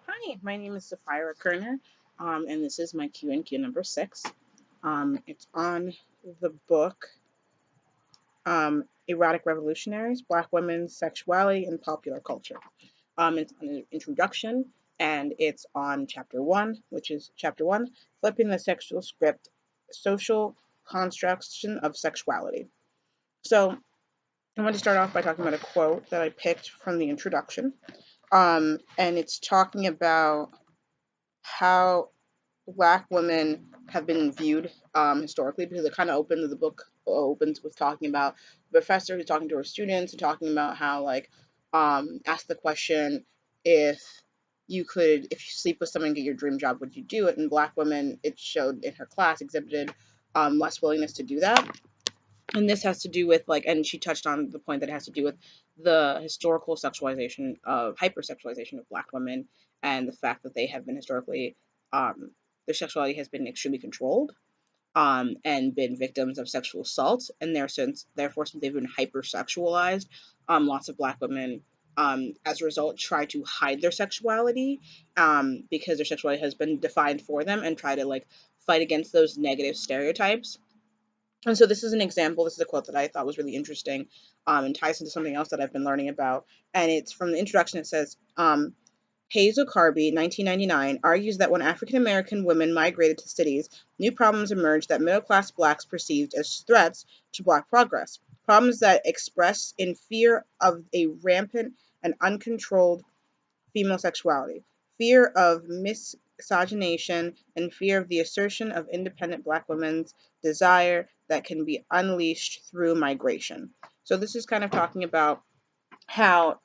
Hi, my name is Sapphira Kerner, and this is my Q&Q number 6. It's on the book Erotic Revolutionaries, Black Women's Sexuality and Popular Culture. It's an introduction, and it's on Chapter 1, which is Chapter 1, Flipping the Sexual Script, Social Construction of Sexuality. So I want to start off by talking about a quote that I picked from the introduction, and it's talking about how Black women have been viewed historically, because it kind of opens the book opens with talking about the professor who's talking to her students and talking about how ask the question, if you sleep with someone and get your dream job, would you do it? And Black women, it showed in her class, exhibited less willingness to do that. And this has to do with and she touched on the point that it has to do with the historical sexualization of hypersexualization of Black women, and the fact that they have been historically their sexuality has been extremely controlled, and been victims of sexual assault, and therefore since they've been hypersexualized, lots of Black women as a result try to hide their sexuality, because their sexuality has been defined for them, and try to fight against those negative stereotypes. And so this is an example. This is a quote that I thought was really interesting, and ties into something else that I've been learning about. And it's from the introduction. It says, Hazel Carby, 1999, argues that when African American women migrated to cities, new problems emerged that middle class Blacks perceived as threats to Black progress. Problems that express in fear of a rampant and uncontrolled female sexuality, fear of miscegenation, and fear of the assertion of independent Black women's desire that can be unleashed through migration. So this is kind of talking about how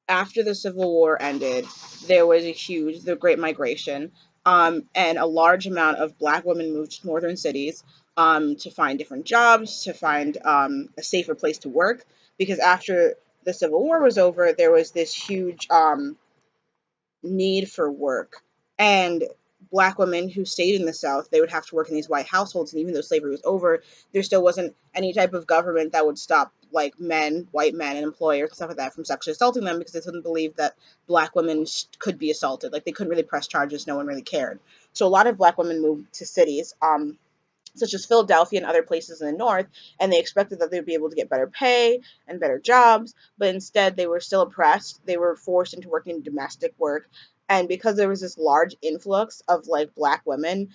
after the Civil War ended, there was the Great Migration, and a large amount of Black women moved to northern cities, to find different jobs, to find a safer place to work. Because after the Civil War was over, there was this huge need for work. And Black women who stayed in the South, they would have to work in these white households. And even though slavery was over, there still wasn't any type of government that would stop white men and employers and stuff like that from sexually assaulting them, because they couldn't believe that Black women could be assaulted. Like, they couldn't really press charges. No one really cared. So a lot of Black women moved to cities, such as Philadelphia and other places in the North, and they expected that they would be able to get better pay and better jobs, but instead they were still oppressed. They were forced into working domestic work, and because there was this large influx of Black women,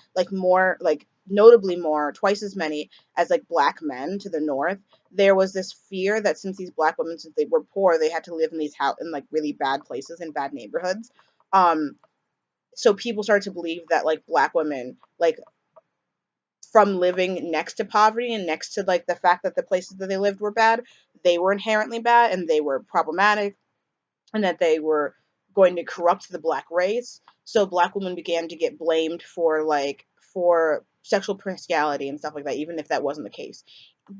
notably more, twice as many as Black men to the North, there was this fear that since these Black women, since they were poor, they had to live in these in really bad places in bad neighborhoods. Um, so people started to believe that Black women from living next to poverty and next to the fact that the places that they lived were bad, they were inherently bad and they were problematic, and that they were going to corrupt the Black race. So Black women began to get blamed for sexual promiscuity and stuff like that, even if that wasn't the case,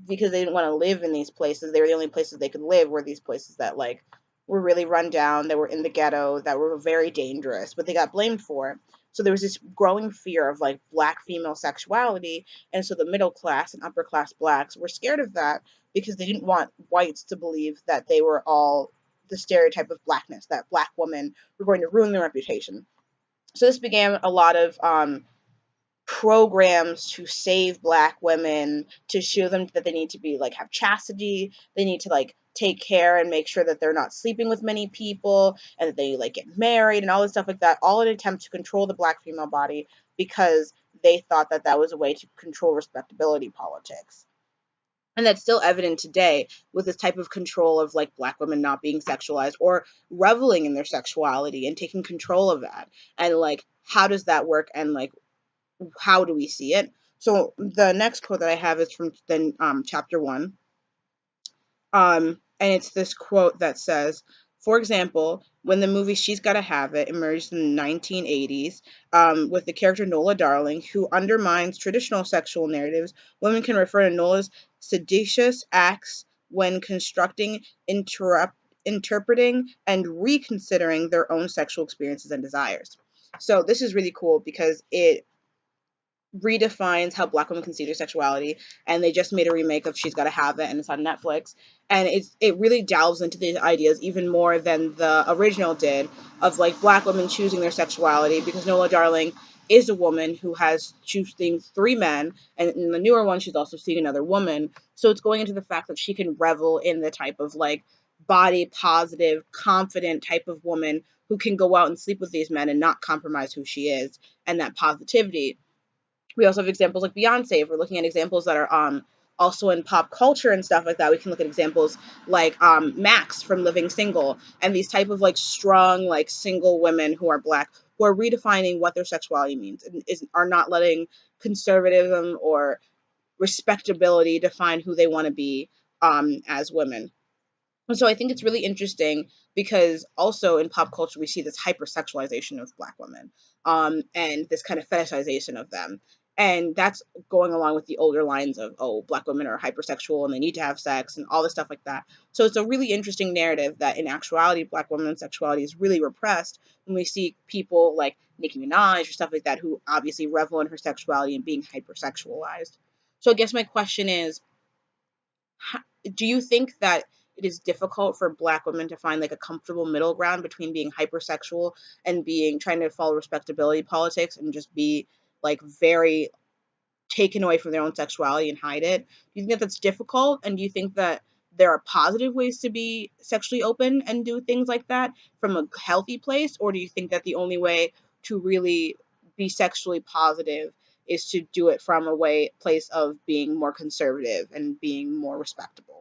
because they didn't want to live in these places. They were the only places they could live were these places that were really run down, that were in the ghetto, that were very dangerous, but they got blamed for it. So there was this growing fear of Black female sexuality, and so the middle class and upper class Blacks were scared of that, because they didn't want whites to believe that they were all the stereotype of Blackness, that Black women were going to ruin their reputation. So this began a lot of programs to save Black women, to show them that they need to be have chastity, they need to take care and make sure that they're not sleeping with many people, and that they get married and all this stuff like that, all in an attempt to control the Black female body, because they thought that that was a way to control respectability politics. And that's still evident today, with this type of control of Black women not being sexualized or reveling in their sexuality and taking control of that. And how does that work, and how do we see it? So the next quote that I have is from then chapter 1. And it's this quote that says, for example, when the movie She's Gotta Have It emerged in the 1980s, with the character Nola Darling, who undermines traditional sexual narratives, women can refer to Nola's seditious acts when constructing, interpreting, and reconsidering their own sexual experiences and desires. So this is really cool, because redefines how black women can see their sexuality, and they just made a remake of She's Gotta Have It, and it's on Netflix, and it really delves into these ideas even more than the original did, of like black women choosing their sexuality, because Nola Darling is a woman who has choosing three men, and in the newer one she's also seeing another woman, so it's going into the fact that she can revel in the type of like body positive, confident type of woman who can go out and sleep with these men and not compromise who she is, and that positivity. We also have examples like Beyonce. If we're looking at examples that are also in pop culture and stuff like that, we can look at examples like Max from Living Single, and these type of like strong like single women who are black, who are redefining what their sexuality means, and are not letting conservatism or respectability define who they want to be as women. And so I think it's really interesting because also in pop culture we see this hypersexualization of black women, and this kind of fetishization of them, and that's going along with the older lines of, oh, black women are hypersexual and they need to have sex and all this stuff like that. So it's a really interesting narrative that in actuality black women's sexuality is really repressed when we see people like Nicki Minaj or stuff like that who obviously revel in her sexuality and being hypersexualized. So I guess my question is, do you think that it is difficult for black women to find like a comfortable middle ground between being hypersexual and being trying to follow respectability politics and just be like very taken away from their own sexuality and hide it? Do you think that that's difficult? And do you think that there are positive ways to be sexually open and do things like that from a healthy place? Or do you think that the only way to really be sexually positive is to do it from a place of being more conservative and being more respectable?